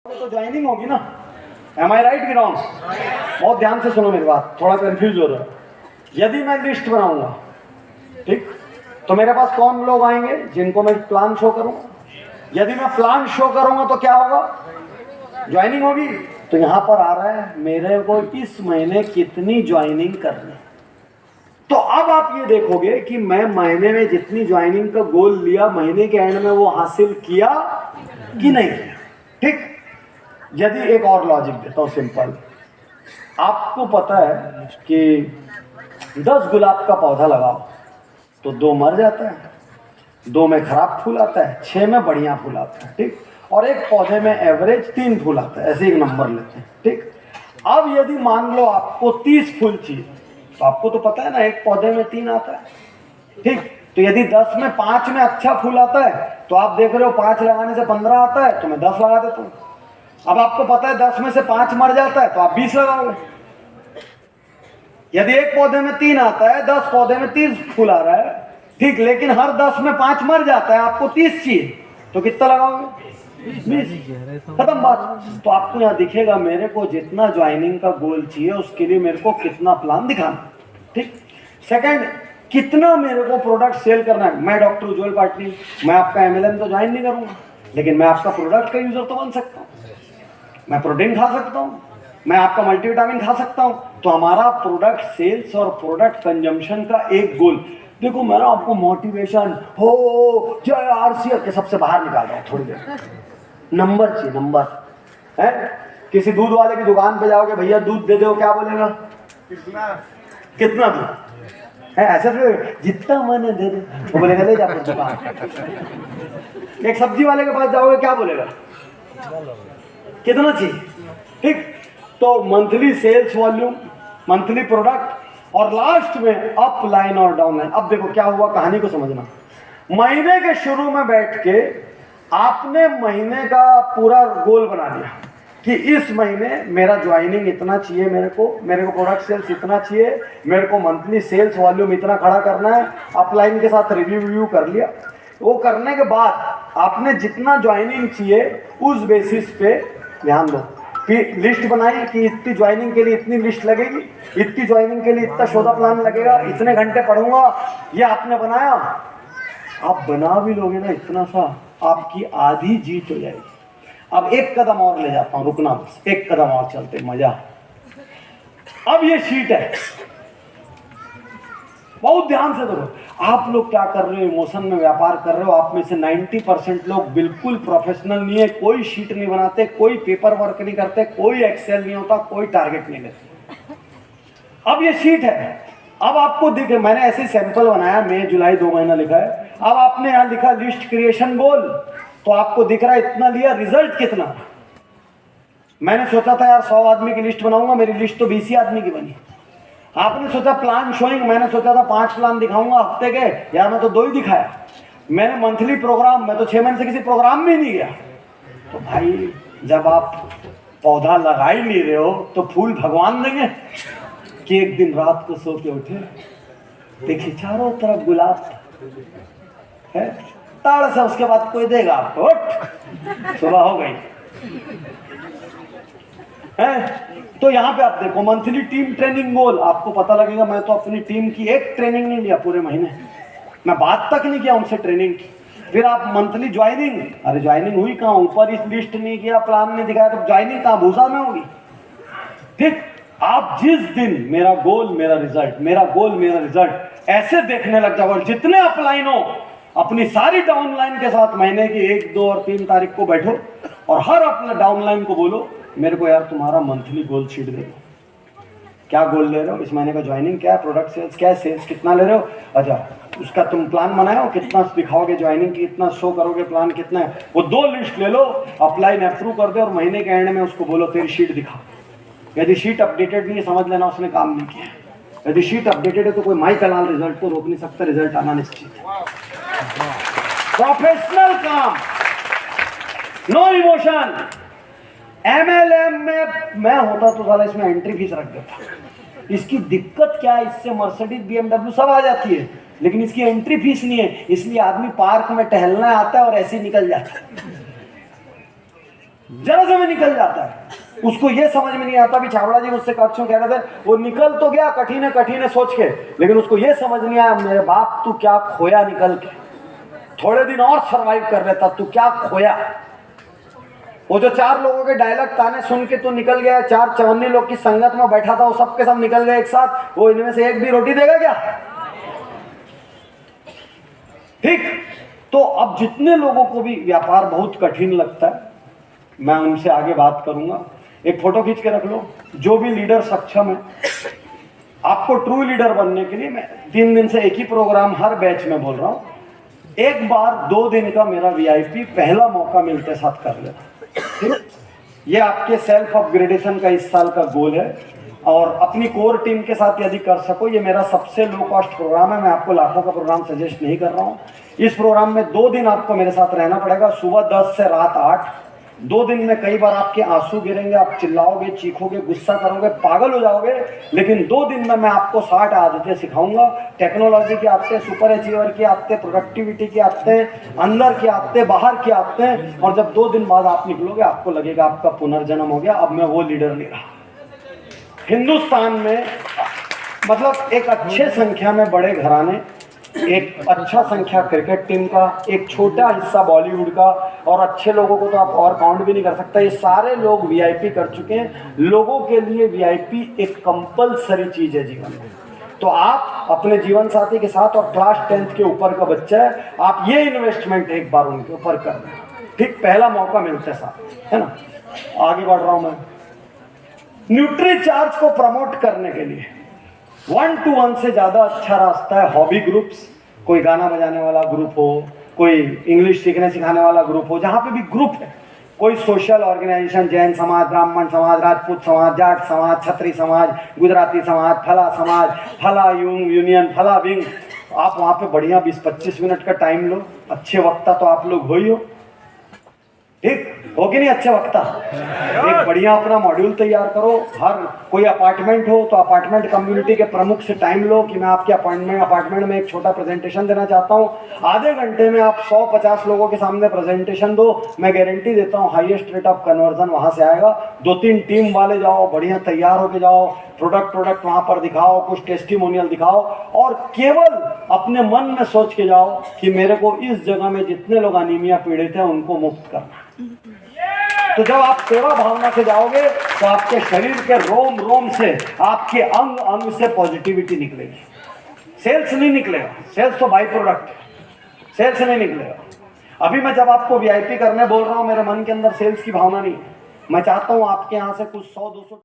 तो ज्वाइनिंग होगी ना। एम आई राइट कि रॉन्ग? बहुत ध्यान से सुनो मेरी बात, थोड़ा कंफ्यूज हो रहा है। यदि मैं लिस्ट बनाऊंगा, ठीक, तो मेरे पास कौन लोग आएंगे जिनको मैं प्लान शो करूंगा। यदि मैं प्लान शो करूंगा तो क्या होगा? ज्वाइनिंग होगी। तो यहां पर आ रहा है मेरे को इस महीने कितनी ज्वाइनिंग करनी। तो अब आप ये देखोगे कि मैं महीने में जितनी ज्वाइनिंग का गोल लिया, महीने के एंड में वो हासिल किया कि नहीं किया। ठीक। यदि एक और लॉजिक देता हूं सिंपल, आपको पता है कि 10 गुलाब का पौधा लगाओ तो 2 मर जाता है, 2 में खराब फूल आता है, 6 में बढ़िया फूल आता है। ठीक। और एक पौधे में एवरेज 3 फूल आता है, ऐसे एक नंबर लेते हैं। ठीक। अब यदि मान लो आपको 30 फूल चाहिए, तो आपको तो पता है ना एक पौधे में 3 आता है। ठीक। तो यदि 10 में 5 में अच्छा फूल आता है तो आप देख रहे हो 5 लगाने से 15 आता है, तो मैं 10 लगा देता हूं। अब आपको पता है 10 में से 5 मर जाता है तो आप 20 लगाओगे। यदि एक पौधे में 3 आता है, 10 पौधे में 30 फूल आ रहा है, ठीक, लेकिन हर 10 में 5 मर जाता है, आपको 30 चाहिए, तो कितना लगाओगे? 20। खत्म बात। तो आपको यहाँ दिखेगा मेरे को जितना ज्वाइनिंग का गोल चाहिए उसके लिए मेरे को कितना प्लान दिखाना। ठीक। सेकंड, कितना मेरे को प्रोडक्ट सेल करना है। मैं डॉक्टर उज्ज्वल पाटिल, मैं आपका एमएलएम तो ज्वाइन नहीं करूंगा, लेकिन मैं आपका प्रोडक्ट का यूजर तो बन सकता हूँ। मैं प्रोटीन खा सकता हूँ, मैं आपका मल्टीविटामिन खा सकता हूँ। तो हमारा प्रोडक्ट सेल्स और प्रोडक्ट कंजम्पशन का एक गोल। देखो मेरा आपको मोटिवेशन हो जय आरसीएफ के सबसे बाहर निकाल रहा हूँ थोड़ी देर। नंबर चाहिए, नंबर है। किसी दूध वाले की दुकान पे जाओगे, भैया दूध दे दो, क्या बोलेगा? कितना दूध है? ऐसे तो जितना मैंने दे दे, वो बोलेगा ले जा दुकान। एक सब्जी वाले के पास जाओगे, क्या बोलेगा? कितना चाहिए? ठीक। तो monthly sales volume, monthly product, और लास्ट में अप लाइन और डाउन लाइन। अब देखो क्या हुआ, कहानी को समझना। महीने के शुरू में बैठ के आपने महीने का पूरा गोल बना लिया कि इस महीने मेरा ज्वाइनिंग इतना चाहिए, मेरे को प्रोडक्ट सेल्स इतना चाहिए, मेरे को मंथली सेल्स वॉल्यूम इतना खड़ा करना है। अपलाइन के साथ रिव्यू कर लिया। वो करने के बाद आपने जितना ज्वाइनिंग चाहिए उस बेसिस पे ध्यान दो, लिस्ट बनाई कि इतनी ज्वाइनिंग के लिए इतनी लिस्ट लगेगी, इतनी ज्वाइनिंग के लिए इतना शोधा प्लान लगेगा, इतने घंटे पढ़ूंगा, ये आपने बनाया। आप बना भी लोगे ना इतना सा, आपकी आधी जीत हो जाएगी। अब एक कदम और ले जाता हूं, रुकना बस, एक कदम और चलते, मजा। अब ये शीट है, बहुत ध्यान से देखो। आप लोग क्या कर रहे हो, इमोशन में व्यापार कर रहे हो। आप में से 90% लोग बिल्कुल प्रोफेशनल नहीं है, कोई शीट नहीं बनाते, कोई पेपर वर्क नहीं करते, कोई एक्सेल नहीं होता, कोई टारगेट नहीं लेते। अब ये शीट है, अब आपको दिखे, मैंने ऐसे सैंपल बनाया, मई जुलाई 2 महीना लिखा है। अब आपने यहाँ लिखा लिस्ट क्रिएशन गोल, तो आपको दिख रहा है इतना लिया, रिजल्ट कितना। मैंने सोचा था यार 100 आदमी की लिस्ट बनाऊंगा, मेरी लिस्ट तो 20 आदमी की बनी। आपने सोचा प्लान शोइंग, मैंने सोचा था 5 प्लान दिखाऊंगा हफ्ते के, यार मैं तो 2 ही दिखाया। मैंने मंथली प्रोग्राम, मैं तो 6 महीने से किसी प्रोग्राम में ही नहीं गया। तो भाई जब आप पौधा लगा ही नहीं रहे हो तो फूल भगवान देंगे कि एक दिन रात को सो के उठे, देखिए चारों तरफ गुलाब है, ताड़ से उसके बाद कोई देगा आपको, उठ सुबह हो गई है। तो यहाँ पे आप देखो मंथली टीम ट्रेनिंग गोल, आपको पता लगेगा मैं तो अपनी टीम की एक ट्रेनिंग नहीं लिया पूरे महीने, मैं बात तक नहीं किया उनसे ट्रेनिंग की। फिर आप मंथली ज्वाइनिंग, अरे ज्वाइनिंग हुई कहाँ, ऊपर इस लिस्ट नहीं किया, प्लान नहीं दिखाया, तो ज्वाइनिंग कहाँ, भूसा में होगी। ठीक। आप जिस दिन मेरा गोल मेरा रिजल्ट, मेरा गोल मेरा रिजल्ट ऐसे देखने लग जाओ, और जितने अपलाइन हो अपनी सारी डाउनलाइन के साथ महीने की 1, 2 और 3 तारीख को बैठो और हर अपने डाउनलाइन को बोलो मेरे को यार तुम्हारा मंथली गोल शीट दे दो। क्या गोल ले रहे हो इस महीने का, ज्वाइनिंग क्या है, प्रोडक्ट सेल्स क्या है, सेल्स कितना ले रहे हो, अच्छा उसका तुम प्लान बनाए हो, कितना दिखाओगे ज्वाइनिंग की, कितना शो करोगे, प्लान कितना है, वो 2 लिस्ट ले लो, अपलाइन अप्रूव कर दो और महीने के एंड में उसको बोलो तेरी शीट दिखा। यदि शीट अपडेटेड नहीं है समझ लेना उसने काम नहीं किया। यदि शीट अपडेटेड है तो कोई माई कलाल रिजल्ट को रोक नहीं सकता, रिजल्ट आना निश्चित है। प्रोफेशनल काम, नो इमोशन। एमएलएम में मैं होता तो साला इसमें एंट्री फीस रख देता। इसकी दिक्कत क्या है, इससे मर्सिडीज बीएमडब्ल्यू सब आ जाती है, लेकिन इसकी एंट्री फीस नहीं है, इसलिए आदमी पार्क में टहलना आता है और ऐसे ही निकल जाता है। जरा से में निकल जाता है। उसको ये समझ में नहीं आता भी छाबड़ा जी मुझसे क्यों कह रहे थे, वो निकल तो गया कठिन कठिन सोच के, लेकिन उसको ये समझ नहीं आया मेरे बाप तू क्या खोया निकल के, थोड़े दिन और सरवाइव कर लेता, तू क्या खोया। वो जो 4 लोगों के डायलॉग ताने सुन के तू निकल गया, 4 54 लोग की संगत में बैठा था, वो सबके सब निकल गए एक साथ, वो इनमें से एक भी रोटी देगा क्या? ठीक। तो अब जितने लोगों को भी व्यापार बहुत कठिन लगता है, मैं उनसे आगे बात करूंगा। एक फोटो खींच के रख लो। जो भी लीडर सक्षम है, आपको ट्रू लीडर बनने के लिए मैं 3 दिन से एक ही प्रोग्राम हर बैच में बोल रहा हूं, एक बार 2 दिन का मेरा वीआईपी पहला मौका मिलते साथ कर लेना। ये आपके सेल्फ अपग्रेडेशन का इस साल का गोल है, और अपनी कोर टीम के साथ यदि कर सको, ये मेरा सबसे लो कॉस्ट प्रोग्राम है। मैं आपको लाखों का प्रोग्राम सजेस्ट नहीं कर रहा हूँ। इस प्रोग्राम में 2 दिन आपको मेरे साथ रहना पड़ेगा, सुबह 10 से रात 8। 2 दिन में कई बार आपके आंसू गिरेंगे, आप चिल्लाओगे, चीखोगे, गुस्सा करोगे, पागल हो जाओगे, लेकिन 2 दिन में मैं आपको 60 आदतें सिखाऊंगा। टेक्नोलॉजी की आदतें, सुपर अचीवर की आदतें, प्रोडक्टिविटी की आदतें, अंदर की आदतें, बाहर की आदतें। और जब 2 दिन बाद आप निकलोगे, आपको लगेगा आपका पुनर्जन्म हो गया, अब मैं वो लीडर नहीं रहा। हिंदुस्तान में मतलब एक अच्छे संख्या में बड़े घराने, एक अच्छा संख्या क्रिकेट टीम का, एक छोटा हिस्सा बॉलीवुड का, और अच्छे लोगों को तो आप और काउंट भी नहीं कर सकता। ये सारे लोग वीआईपी कर चुके हैं। लोगों के लिए वीआईपी एक कंपलसरी चीज है जीवन में। तो आप अपने जीवन साथी के साथ, और क्लास 10th के ऊपर का बच्चा है, आप ये इन्वेस्टमेंट एक बार उनके ऊपर कर दें। ठीक, पहला मौका मिलता है साथ, है ना। आगे बढ़ रहा हूं मैं। न्यूट्री चार्ज को प्रमोट करने के लिए 1-to-1 से ज़्यादा अच्छा रास्ता है हॉबी ग्रुप्स। कोई गाना बजाने वाला ग्रुप हो, कोई इंग्लिश सीखने सिखाने वाला ग्रुप हो, जहाँ पे भी ग्रुप है, कोई सोशल ऑर्गेनाइजेशन, जैन समाज, ब्राह्मण समाज, राजपूत समाज, जाट समाज, छत्री समाज, गुजराती समाज, फला समाज, फला यूनियन, फला विंग, आप वहाँ पे बढ़िया 20-25 मिनट का टाइम लो। अच्छे वक्ता तो आप लोग हो ही हो, ठीक हो कि नहीं? अच्छे वक्ता एक बढ़िया अपना मॉड्यूल तैयार करो। हर कोई अपार्टमेंट हो तो अपार्टमेंट कम्युनिटी के प्रमुख से टाइम लो कि मैं आपके अपार्टमेंट में एक छोटा प्रेजेंटेशन देना चाहता हूँ। आधे घंटे में आप 100-50 लोगों के सामने प्रेजेंटेशन दो, मैं गारंटी देता हूँ हाईएस्ट रेट ऑफ कन्वर्जन वहाँ से आएगा। 2-3 टीम वाले जाओ, बढ़िया तैयार होके जाओ, प्रोडक्ट वहाँ पर दिखाओ, कुछ टेस्टिमोनियल दिखाओ, और केवल अपने मन में सोच के जाओ कि मेरे को इस जगह में जितने लोग अनीमिया पीड़ित हैं उनको मुक्त करना। तो जब आप सेवा भावना से जाओगे तो आपके शरीर के रोम रोम से, आपके अंग अंग से पॉजिटिविटी निकलेगी। सेल्स नहीं निकलेगा, सेल्स तो बाई प्रोडक्ट, सेल्स नहीं निकलेगा। अभी मैं जब आपको वीआईपी करने बोल रहा हूँ, मेरे मन के अंदर सेल्स की भावना नहीं है। मैं चाहता हूँ आपके यहाँ से कुछ 100-200